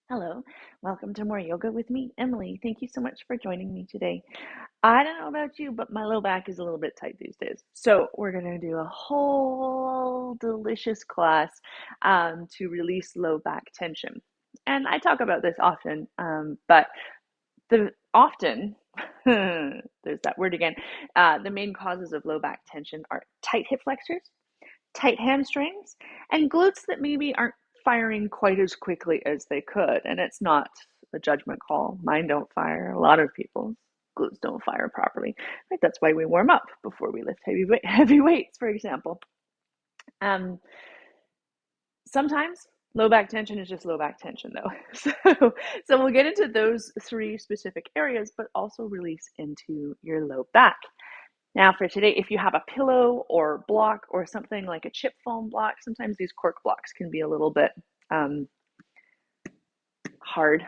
Hello, welcome to More Yoga with me, Emily. Thank you so much for joining me today. I don't know about you, but my low back is a little bit tight these days. So, we're going to do a whole delicious class to release low back tension. And I talk about this often, but the often, there's that word again, the main causes of low back tension are tight hip flexors, tight hamstrings, and glutes that maybe aren't firing quite as quickly as they could. And it's not a judgment call. Mine don't fire. A lot of people's glutes don't fire properly. Right? That's why we warm up before we lift heavy weights, for example. Um, Sometimes low back tension is just low back tension, though. So we'll get into those three specific areas, but also release into your low back. Now for today, if you have a pillow or block or something like a chip foam block, sometimes these cork blocks can be a little bit hard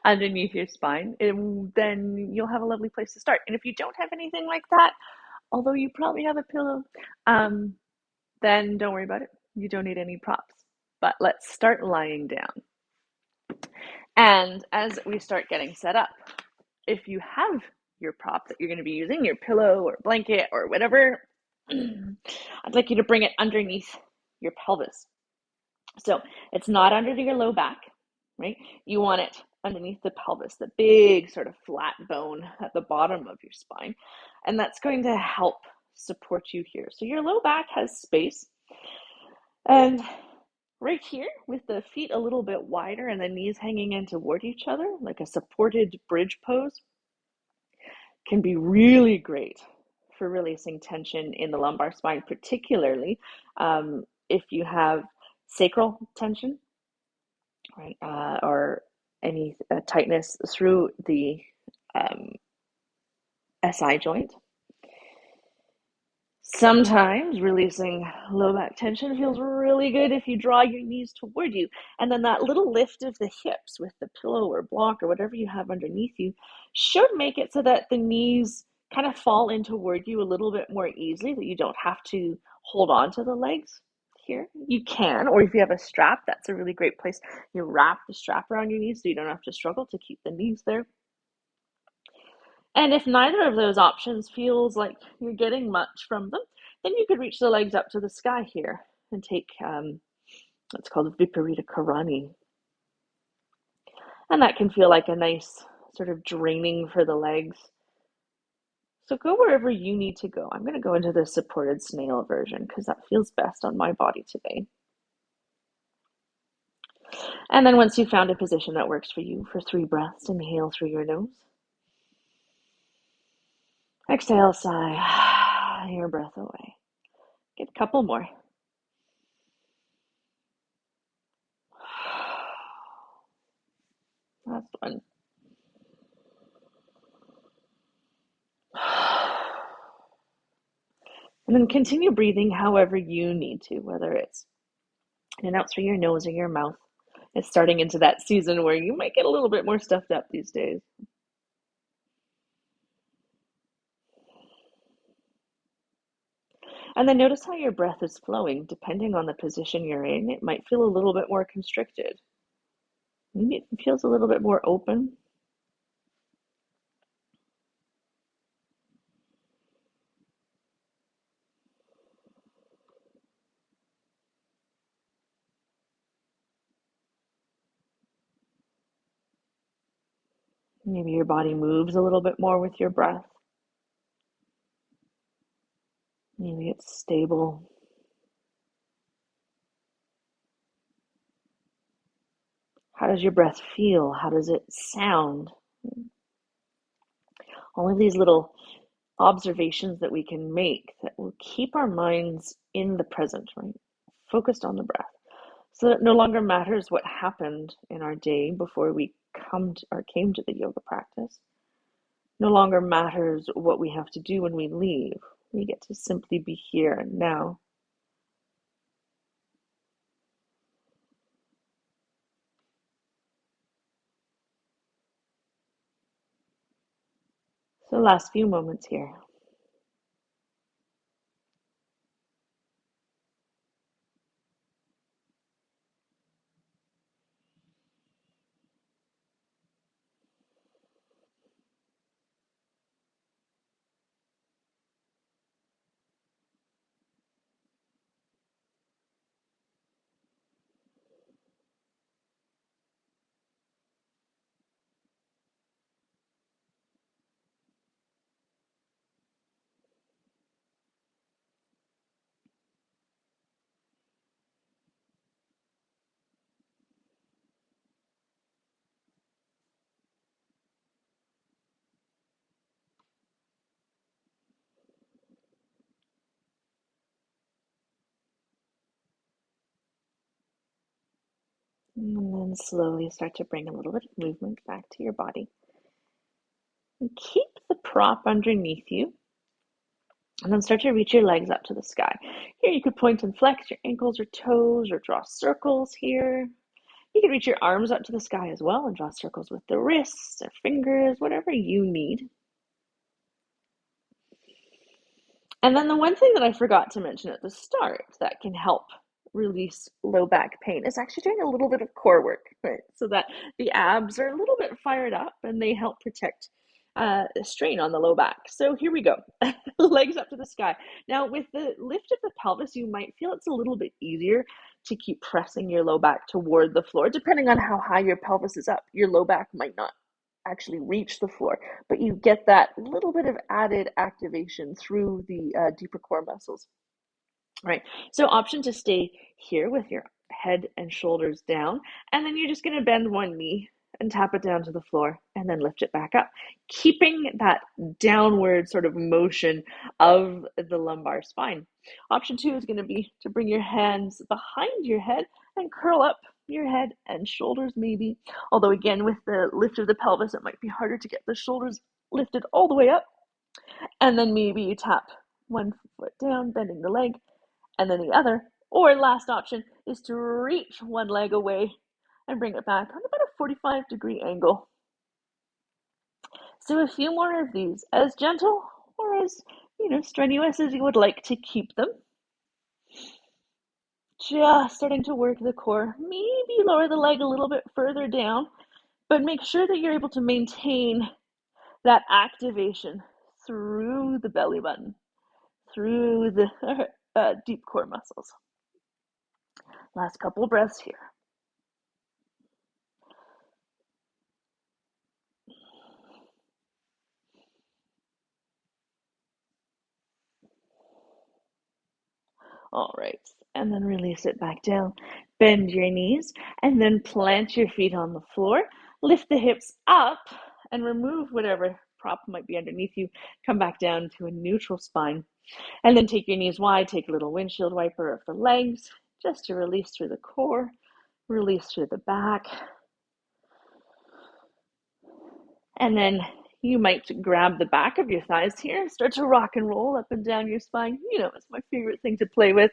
underneath your spine, then you'll have a lovely place to start. And if you don't have anything like that, although you probably have a pillow, then don't worry about it. You don't need any props. But let's start lying down. And as we start getting set up, if you have your prop that you're going to be using, your pillow or blanket or whatever, I'd like you to bring it underneath your pelvis. So it's not under your low back, right? You want it underneath the pelvis, the big sort of flat bone at the bottom of your spine. And that's going to help support you here. So your low back has space. And right here, with the feet a little bit wider and the knees hanging in toward each other, like a supported bridge pose, can be really great for releasing tension in the lumbar spine, particularly if you have sacral tension, right, or any tightness through the SI joint. Sometimes releasing low back tension feels really good if you draw your knees toward you. And then that little lift of the hips with the pillow or block or whatever you have underneath you should make it so that the knees kind of fall in toward you a little bit more easily, that you don't have to hold on to the legs here. You can, or if you have a strap, that's a really great place. You wrap the strap around your knees so you don't have to struggle to keep the knees there. And if neither of those options feels like you're getting much from them, then you could reach the legs up to the sky here and take what's called Viparita Karani. And that can feel like a nice sort of draining for the legs. So go wherever you need to go. I'm going to go into the supported snail version because that feels best on my body today. And then once you've found a position that works for you, for 3 breaths, inhale through your nose. Exhale, sigh your breath away. Get a couple more. Last one. And then continue breathing however you need to, whether it's in and out through your nose or your mouth. It's starting into that season where you might get a little bit more stuffed up these days. And then notice how your breath is flowing. Depending on the position you're in, it might feel a little bit more constricted. Maybe it feels a little bit more open. Maybe your body moves a little bit more with your breath. Maybe it's stable. How does your breath feel? How does it sound? All of these little observations that we can make that will keep our minds in the present, right? Focused on the breath. So that it no longer matters what happened in our day before we came to the yoga practice. No longer matters what we have to do when we leave. We get to simply be here and now. So last few moments here. And slowly start to bring a little bit of movement back to your body. And keep the prop underneath you. And then start to reach your legs up to the sky. Here you could point and flex your ankles or toes or draw circles here. You can reach your arms up to the sky as well and draw circles with the wrists or fingers, whatever you need. And then the one thing that I forgot to mention at the start that can help release low back pain is actually doing a little bit of core work, right? So that the abs are a little bit fired up and they help protect strain on the low back. So here we go. Legs up to the sky. Now with the lift of the pelvis, you might feel it's a little bit easier to keep pressing your low back toward the floor. Depending on how high your pelvis is up, your low back might not actually reach the floor, but you get that little bit of added activation through the deeper core muscles. Right. So option to stay here with your head and shoulders down, and then you're just going to bend one knee and tap it down to the floor and then lift it back up, keeping that downward sort of motion of the lumbar spine. Option two is going to be to bring your hands behind your head and curl up your head and shoulders maybe. Although again, with the lift of the pelvis, it might be harder to get the shoulders lifted all the way up. And then maybe you tap one foot down, bending the leg, and then the other, or last option, is to reach one leg away and bring it back on about a 45-degree angle. So a few more of these, as gentle or as strenuous as you would like to keep them. Just starting to work the core. Maybe lower the leg a little bit further down, but make sure that you're able to maintain that activation through the belly button, through the deep core muscles. Last couple breaths here. All right, and then release it back down. Bend your knees and then plant your feet on the floor. Lift the hips up and remove whatever prop might be underneath you. Come back down to a neutral spine. And then take your knees wide, take a little windshield wiper of the legs just to release through the core, release through the back. And then you might grab the back of your thighs here, start to rock and roll up and down your spine. It's my favorite thing to play with.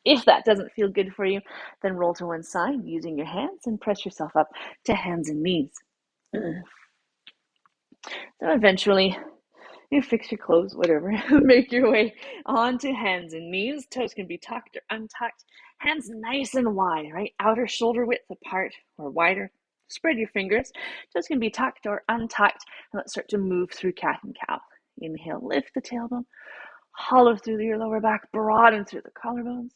If that doesn't feel good for you, then roll to one side using your hands and press yourself up to hands and knees. So eventually, you fix your clothes, whatever, make your way onto hands and knees. Toes can be tucked or untucked. Hands nice and wide, right? Outer shoulder width apart or wider. Spread your fingers. Toes can be tucked or untucked. And let's start to move through cat and cow. Inhale, lift the tailbone. Hollow through your lower back, broaden through the collarbones.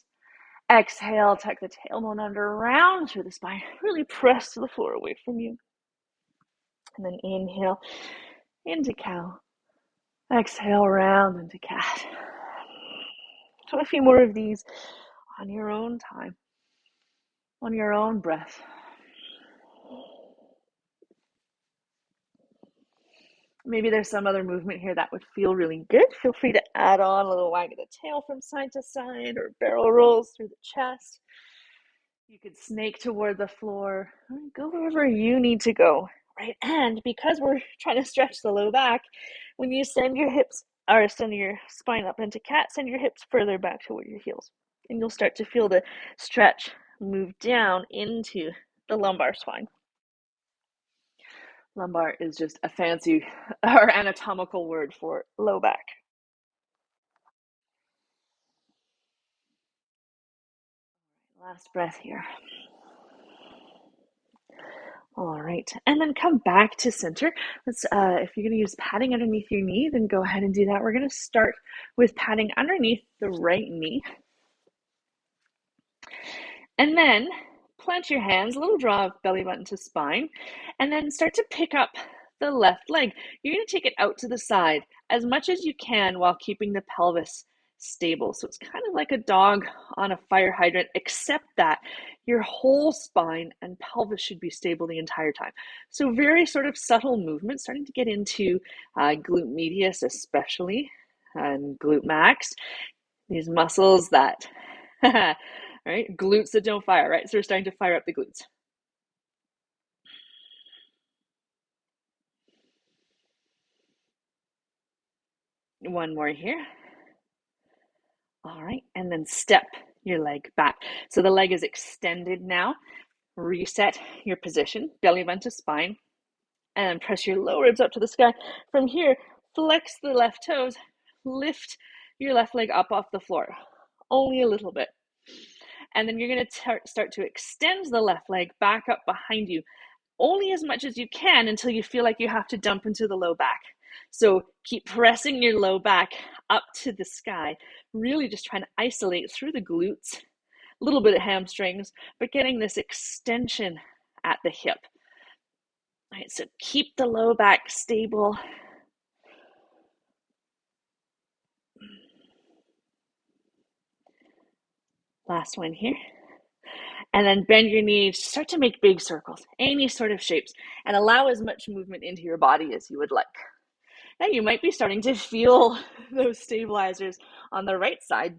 Exhale, tuck the tailbone under, round through the spine. Really press the floor away from you. And then inhale into cow. Exhale, round into cat. So a few more of these on your own time, on your own breath. Maybe there's some other movement here that would feel really good. Feel free to add on a little wag of the tail from side to side or barrel rolls through the chest. You could snake toward the floor, go wherever you need to go, right? And because we're trying to stretch the low back, when you send your hips or send your spine up into cat, send your hips further back toward your heels. And you'll start to feel the stretch move down into the lumbar spine. Lumbar is just a fancy or anatomical word for low back. Last breath here. All right, and then come back to center. Let's, if you're going to use padding underneath your knee, then go ahead and do that. We're going to start with padding underneath the right knee. And then plant your hands, a little draw of belly button to spine, and then start to pick up the left leg. You're going to take it out to the side as much as you can while keeping the pelvis stable. So it's kind of like a dog on a fire hydrant, except that your whole spine and pelvis should be stable the entire time. So very sort of subtle movement, starting to get into glute medius especially, and glute max. These muscles that, right, glutes that don't fire, right? So we're starting to fire up the glutes. One more here. All right, and then step your leg back. So the leg is extended now. Reset your position, belly button to spine, and press your low ribs up to the sky. From here, flex the left toes, lift your left leg up off the floor, only a little bit. And then you're going to start to extend the left leg back up behind you, only as much as you can until you feel like you have to dump into the low back. So keep pressing your low back up to the sky, really just trying to isolate through the glutes, a little bit of hamstrings, but getting this extension at the hip. All right, so keep the low back stable. Last one here. And then bend your knees, start to make big circles, any sort of shapes, and allow as much movement into your body as you would like. Now you might be starting to feel those stabilizers on the right side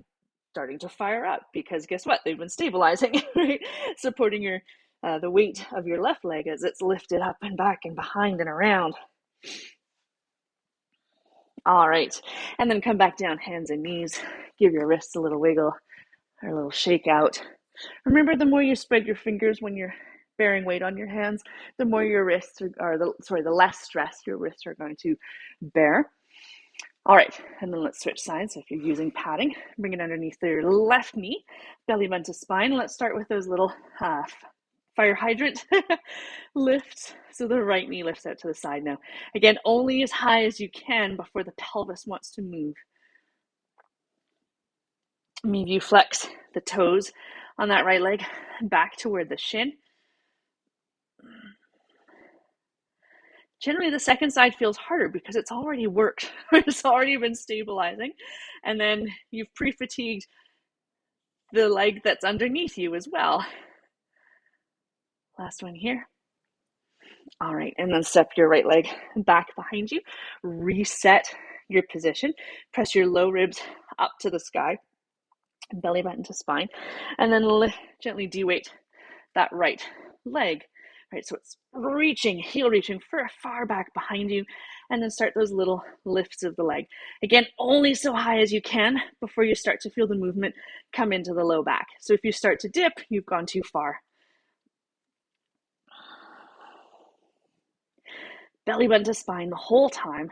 starting to fire up, because guess what? They've been stabilizing, right? Supporting your the weight of your left leg as it's lifted up and back and behind and around. All right, and then come back down, hands and knees. Give your wrists a little wiggle or a little shake out. Remember, the more you spread your fingers when you're bearing weight on your hands, the more your wrists are, the less stress your wrists are going to bear. All right, and then let's switch sides. So if you're using padding, bring it underneath your left knee, belly button to spine. Let's start with those little fire hydrant lifts. So the right knee lifts out to the side now. Again, only as high as you can before the pelvis wants to move. Maybe you flex the toes on that right leg back toward the shin. Generally, the second side feels harder because it's already worked. It's already been stabilizing. And then you've pre-fatigued the leg that's underneath you as well. Last one here. All right, and then step your right leg back behind you. Reset your position. Press your low ribs up to the sky, belly button to spine, and then gently de-weight that right leg. Right, so it's reaching, heel reaching far back behind you, and then start those little lifts of the leg. Again, only so high as you can before you start to feel the movement come into the low back. So if you start to dip, you've gone too far. Belly button to spine the whole time.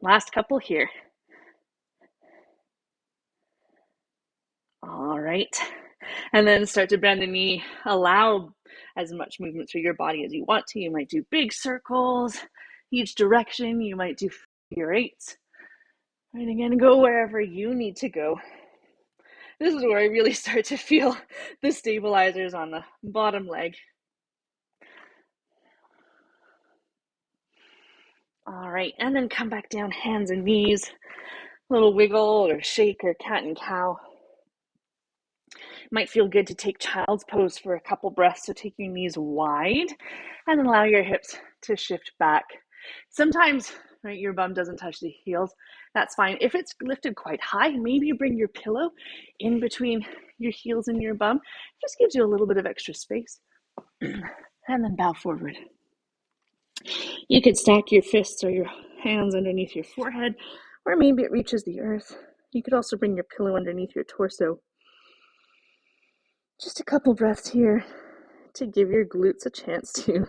Last couple here. All right. And then start to bend the knee. Allow as much movement through your body as you want to. You might do big circles each direction. You might do figure eights. And again, go wherever you need to go. This is where I really start to feel the stabilizers on the bottom leg. All right, and then come back down, hands and knees. A little wiggle or shake or cat and cow. Might feel good to take child's pose for a couple breaths. So take your knees wide and allow your hips to shift back. Sometimes, right, your bum doesn't touch the heels. That's fine. If it's lifted quite high, maybe you bring your pillow in between your heels and your bum. It just gives you a little bit of extra space. And then bow forward. You could stack your fists or your hands underneath your forehead, or maybe it reaches the earth. You could also bring your pillow underneath your torso. Just a couple breaths here to give your glutes a chance to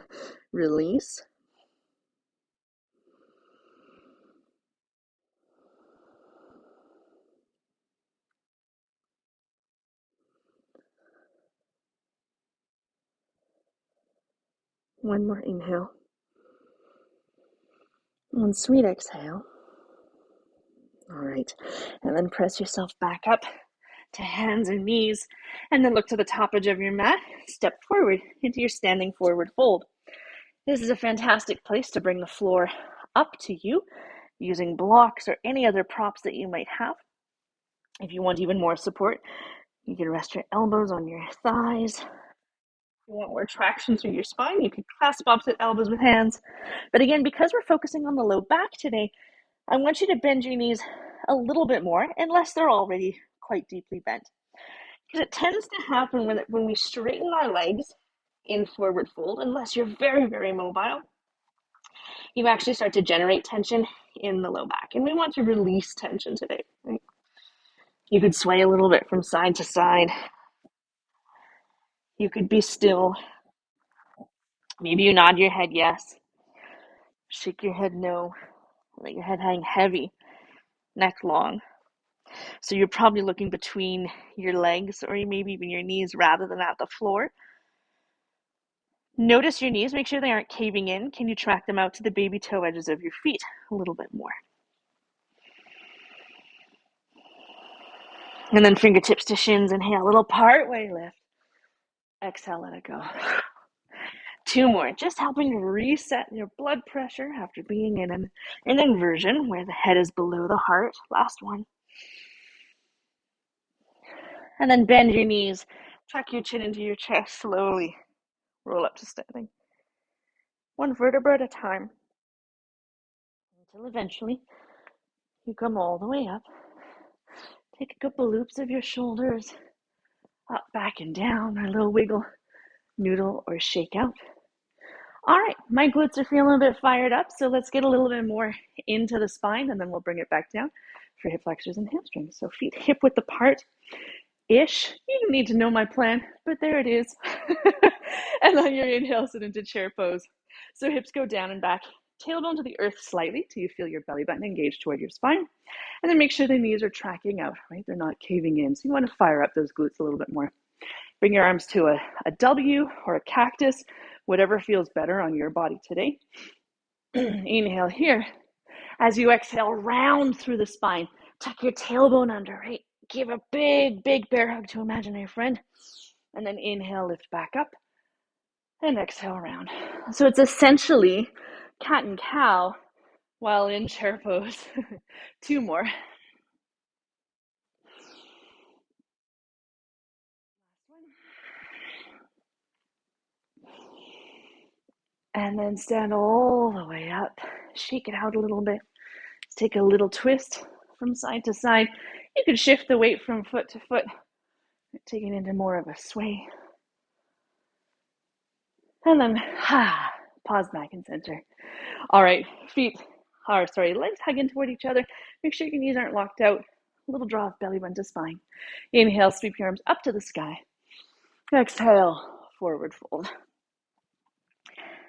release. One more inhale. One sweet exhale. All right, and then press yourself back up to hands and knees, and then look to the top edge of your mat. Step forward into your standing forward fold. This is a fantastic place to bring the floor up to you using blocks or any other props that you might have. If you want even more support, you can rest your elbows on your thighs. If you want more traction through your spine, you can clasp opposite elbows with hands. But again, because we're focusing on the low back today, I want you to bend your knees a little bit more, unless they're already quite deeply bent. Because it tends to happen when we straighten our legs in forward fold, unless you're very, very mobile, you actually start to generate tension in the low back. And we want to release tension today, right? You could sway a little bit from side to side. You could be still. Maybe you nod your head yes, shake your head no, let your head hang heavy, neck long. So you're probably looking between your legs or maybe even your knees rather than at the floor. Notice your knees, make sure they aren't caving in. Can you track them out to the baby toe edges of your feet a little bit more? And then fingertips to shins, inhale, little part way lift. Exhale, let it go. Two more, just helping to reset your blood pressure after being in an inversion where the head is below the heart. Last one. And then bend your knees, tuck your chin into your chest slowly. Roll up to standing. One vertebra at a time. Until eventually you come all the way up. Take a couple loops of your shoulders, up, back, and down, a little wiggle, noodle, or shake out. All right, my glutes are feeling a bit fired up, so let's get a little bit more into the spine, and then we'll bring it back down for hip flexors and hamstrings. So feet hip width apart, ish. You don't need to know my plan, but there it is. And on your inhale, sit into chair pose. So hips go down and back, tailbone to the earth slightly till you feel your belly button engage toward your spine. And then make sure the knees are tracking out, right? They're not caving in. So you want to fire up those glutes a little bit more. Bring your arms to a W or a cactus, whatever feels better on your body today. Inhale here. As you exhale, round through the spine. Tuck your tailbone under, right? Give a big, big bear hug to imaginary friend. And then inhale, lift back up. And exhale, round. So it's essentially cat and cow while in chair pose. Two more. And then stand all the way up. Shake it out a little bit. Let's take a little twist from side to side. You can shift the weight from foot to foot, take it into more of a sway. And then pause back and center. All right, legs hugging toward each other. Make sure your knees aren't locked out. A little draw of belly button to spine. Inhale, sweep your arms up to the sky. Exhale, forward fold.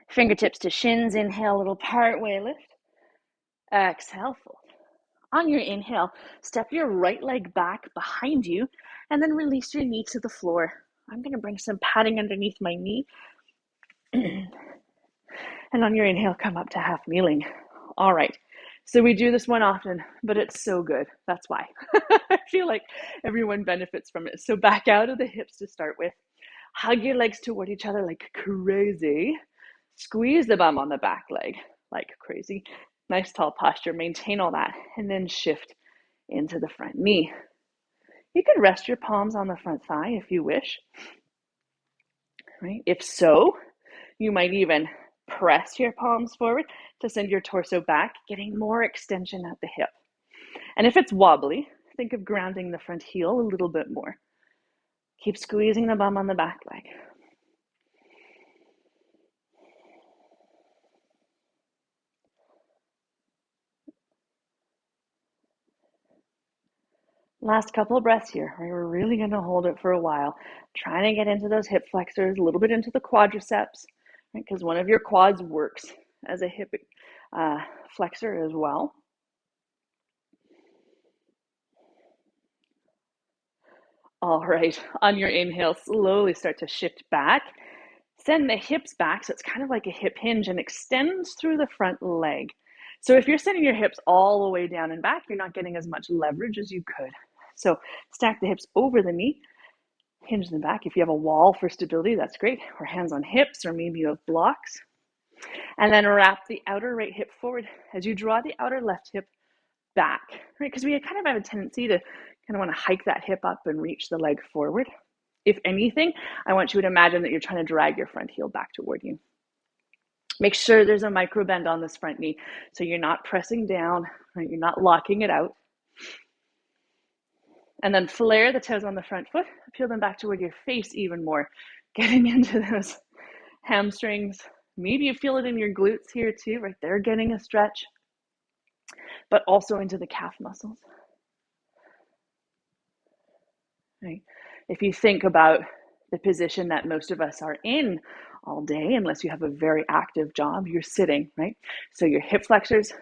Fingertips to shins. Inhale, little part way lift. Exhale, fold. On your inhale, step your right leg back behind you and then release your knee to the floor. I'm going to bring some padding underneath my knee. And on your inhale, come up to half kneeling. All right. So we do this one often, but it's so good. That's why. I feel like everyone benefits from it. So back out of the hips to start with. Hug your legs toward each other like crazy. Squeeze the bum on the back leg like crazy. Nice tall posture. Maintain all that. And then shift into the front knee. You can rest your palms on the front thigh if you wish. Right? If so, you might even press your palms forward to send your torso back, getting more extension at the hip. And if it's wobbly, think of grounding the front heel a little bit more. Keep squeezing the bum on the back leg. Last couple of breaths here. We're really going to hold it for a while. Trying to get into those hip flexors, a little bit into the quadriceps, right? Because one of your quads works as a hip flexor as well. All right, on your inhale, slowly start to shift back. Send the hips back, so it's kind of like a hip hinge and extends through the front leg. So if you're sending your hips all the way down and back, you're not getting as much leverage as you could. So stack the hips over the knee, hinge them back. If you have a wall for stability, that's great. Or hands on hips, or maybe you have blocks. And then wrap the outer right hip forward as you draw the outer left hip back, right? Because we kind of have a tendency to kind of want to hike that hip up and reach the leg forward. If anything, I want you to imagine that you're trying to drag your front heel back toward you. Make sure there's a micro bend on this front knee so you're not pressing down, right? You're not locking it out. And then flare the toes on the front foot, peel them back toward your face even more, getting into those hamstrings. Maybe you feel it in your glutes here too, right there, getting a stretch, but also into the calf muscles. Right? If you think about the position that most of us are in all day, unless you have a very active job, you're sitting, right? So your hip flexors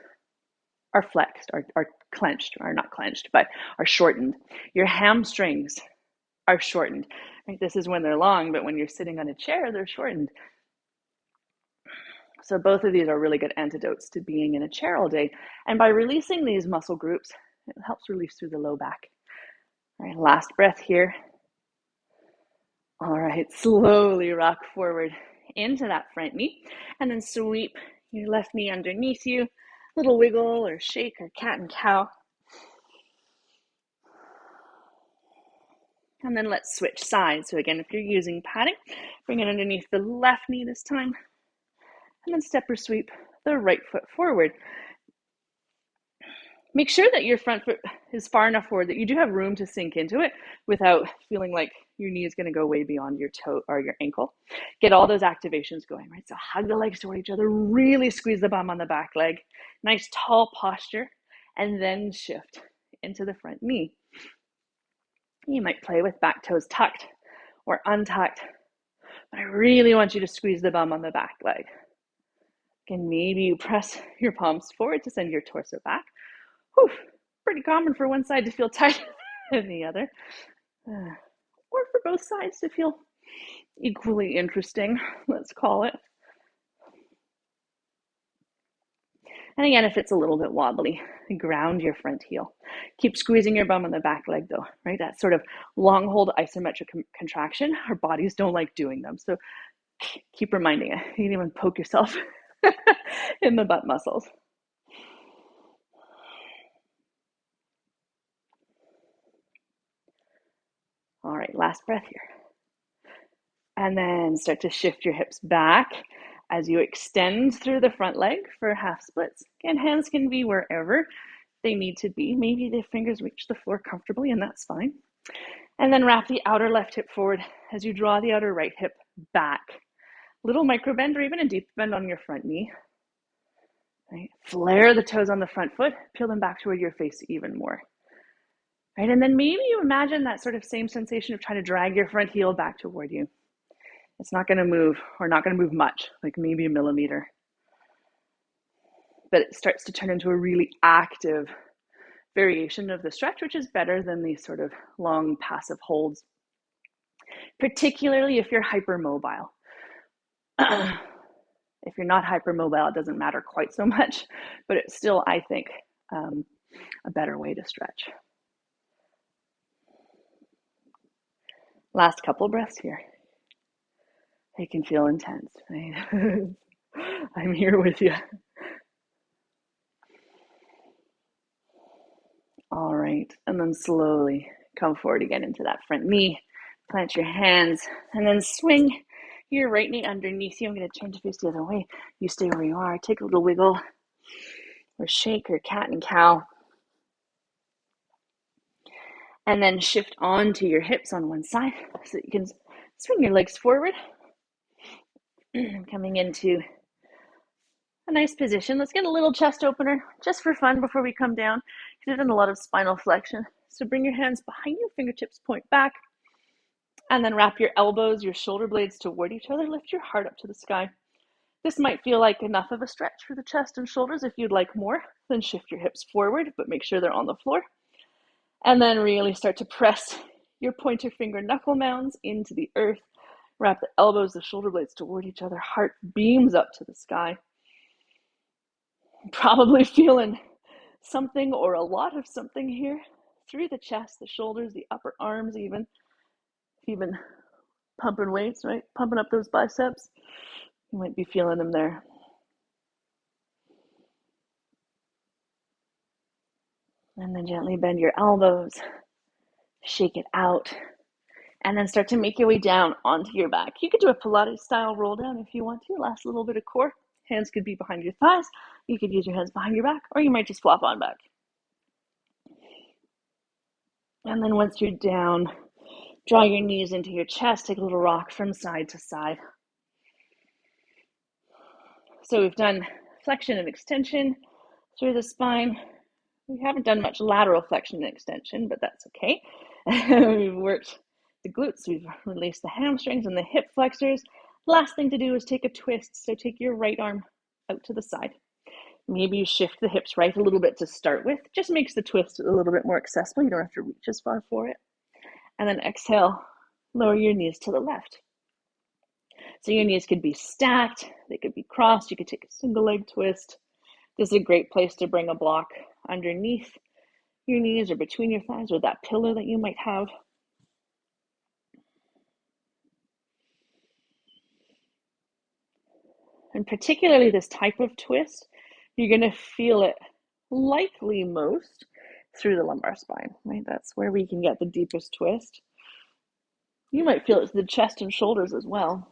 are flexed, are clenched, or not clenched, but are shortened. Your hamstrings are shortened, right? This is when they're long, but when you're sitting on a chair, they're shortened. So both of these are really good antidotes to being in a chair all day. And by releasing these muscle groups, it helps release through the low back. All right, last breath here. All right, slowly rock forward into that front knee, and then sweep your left knee underneath you. Little wiggle or shake or cat and cow. And then let's switch sides. So again, if you're using padding, bring it underneath the left knee this time. And then step or sweep the right foot forward. Make sure that your front foot is far enough forward that you do have room to sink into it without feeling like your knee is going to go way beyond your toe or your ankle. Get all those activations going, right? So hug the legs toward each other, really squeeze the bum on the back leg, nice tall posture, and then shift into the front knee. You might play with back toes tucked or untucked, but I really want you to squeeze the bum on the back leg. Again, maybe you press your palms forward to send your torso back. Whew, pretty common for one side to feel tighter than the other, or for both sides to feel equally interesting, let's call it. And again, if it's a little bit wobbly, ground your front heel. Keep squeezing your bum on the back leg though, right? That sort of long hold isometric contraction, our bodies don't like doing them. So keep reminding it. You can even poke yourself in the butt muscles. All right, last breath here. And then start to shift your hips back as you extend through the front leg for half splits. Again, hands can be wherever they need to be. Maybe the fingers reach the floor comfortably, and that's fine. And then wrap the outer left hip forward as you draw the outer right hip back. Little micro bend or even a deep bend on your front knee. Right? Flare the toes on the front foot, peel them back toward your face even more. Right? And then maybe you imagine that sort of same sensation of trying to drag your front heel back toward you. It's not going to move, or not going to move much, like maybe a millimeter. But it starts to turn into a really active variation of the stretch, which is better than these sort of long passive holds, particularly if you're hypermobile. If you're not hypermobile, it doesn't matter quite so much, but it's still, I think, a better way to stretch. Last couple breaths here. It can feel intense, right? I'm here with you. All right, and then slowly come forward again into that front knee. Plant your hands, and then swing your right knee underneath you. I'm going to turn to face the other way. You stay where you are. Take a little wiggle, or shake, or cat and cow. And then shift onto your hips on one side so you can swing your legs forward. Coming into a nice position. Let's get a little chest opener just for fun before we come down. You've done a lot of spinal flexion. So bring your hands behind you, fingertips point back, and then wrap your elbows, your shoulder blades toward each other. Lift your heart up to the sky. This might feel like enough of a stretch for the chest and shoulders. If you'd like more, then shift your hips forward, but make sure they're on the floor. And then really start to press your pointer finger knuckle mounds into the earth. Wrap the elbows, the shoulder blades toward each other. Heart beams up to the sky. Probably feeling something or a lot of something here through the chest, the shoulders, the upper arms even. Even pumping weights, right? Pumping up those biceps. You might be feeling them there. And then gently bend your elbows. Shake it out. And then start to make your way down onto your back. You could do a Pilates style roll down if you want to. Last little bit of core. Hands could be behind your thighs. You could use your hands behind your back, or you might just flop on back. And then once you're down, draw your knees into your chest, take a little rock from side to side. So we've done flexion and extension through the spine. We haven't done much lateral flexion and extension, but that's okay. We've worked the glutes, we've released the hamstrings and the hip flexors. Last thing to do is take a twist. So take your right arm out to the side. Maybe you shift the hips right a little bit to start with. Just makes the twist a little bit more accessible. You don't have to reach as far for it. And then exhale, lower your knees to the left. So your knees could be stacked, they could be crossed, you could take a single leg twist. This is a great place to bring a block underneath your knees or between your thighs or that pillow that you might have. And particularly this type of twist, you're going to feel it likely most through the lumbar spine, right? That's where we can get the deepest twist. You might feel it to the chest and shoulders as well.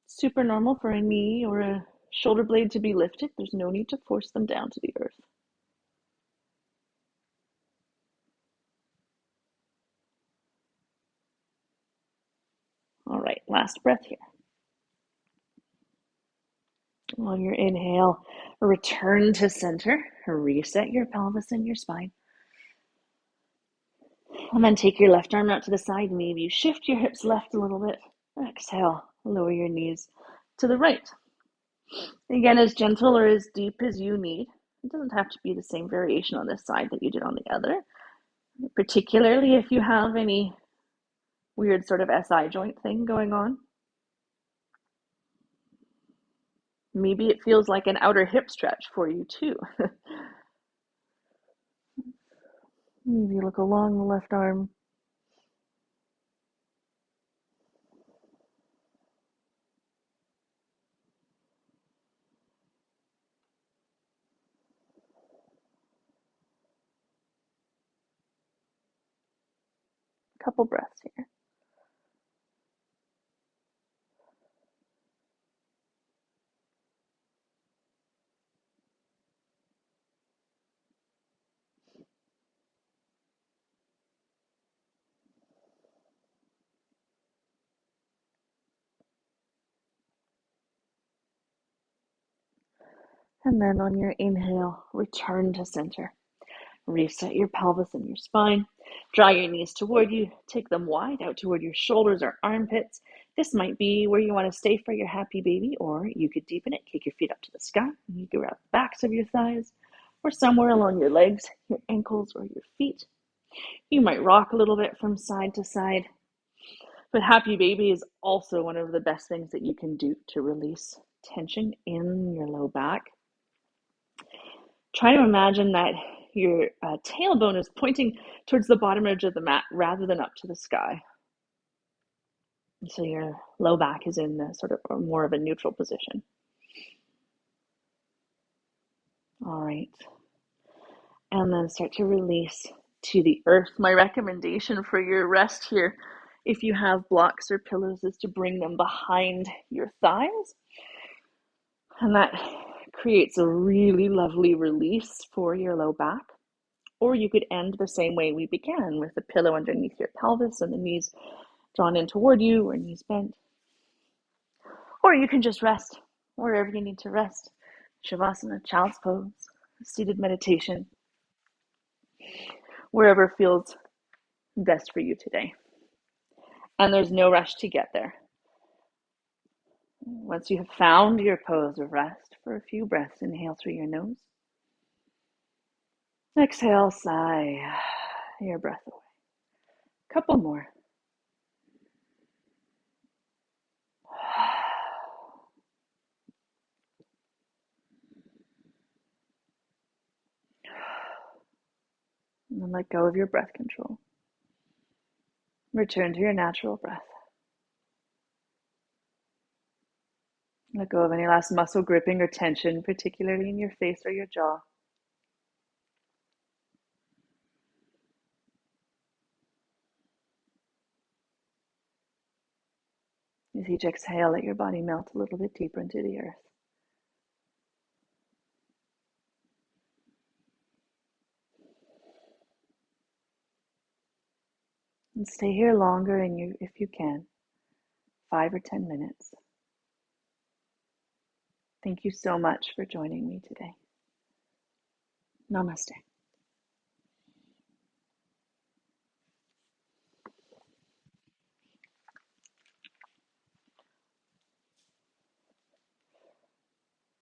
Super normal for a knee or a shoulder blade to be lifted. There's no need to force them down to the earth. All right, last breath here. On your inhale, return to center, reset your pelvis and your spine. And then take your left arm out to the side. Maybe you shift your hips left a little bit. Exhale, lower your knees to the right. Again, as gentle or as deep as you need. It doesn't have to be the same variation on this side that you did on the other, particularly if you have any weird sort of SI joint thing going on. Maybe it feels like an outer hip stretch for you too. Maybe look along the left arm. Couple breaths here. And then on your inhale, return to center. Reset your pelvis and your spine. Draw your knees toward you. Take them wide out toward your shoulders or armpits. This might be where you want to stay for your happy baby, or you could deepen it. Kick your feet up to the sky. You can wrap the backs of your thighs, or somewhere along your legs, your ankles, or your feet. You might rock a little bit from side to side. But happy baby is also one of the best things that you can do to release tension in your low back. Try to imagine that your tailbone is pointing towards the bottom edge of the mat rather than up to the sky. So your low back is in sort of more of a neutral position. All right. And then start to release to the earth. My recommendation for your rest here, if you have blocks or pillows, is to bring them behind your thighs. And that creates a really lovely release for your low back. Or you could end the same way we began, with the pillow underneath your pelvis and the knees drawn in toward you or knees bent. Or you can just rest wherever you need to rest. Shavasana, child's pose, seated meditation, wherever feels best for you today. And there's no rush to get there. Once you have found your pose of rest, for a few breaths, inhale through your nose. Exhale, sigh your breath away. Couple more. And then let go of your breath control. Return to your natural breath. Let go of any last muscle gripping or tension, particularly in your face or your jaw. With each exhale, let your body melt a little bit deeper into the earth. And stay here longer and if you can, 5 or 10 minutes. Thank you so much for joining me today. Namaste.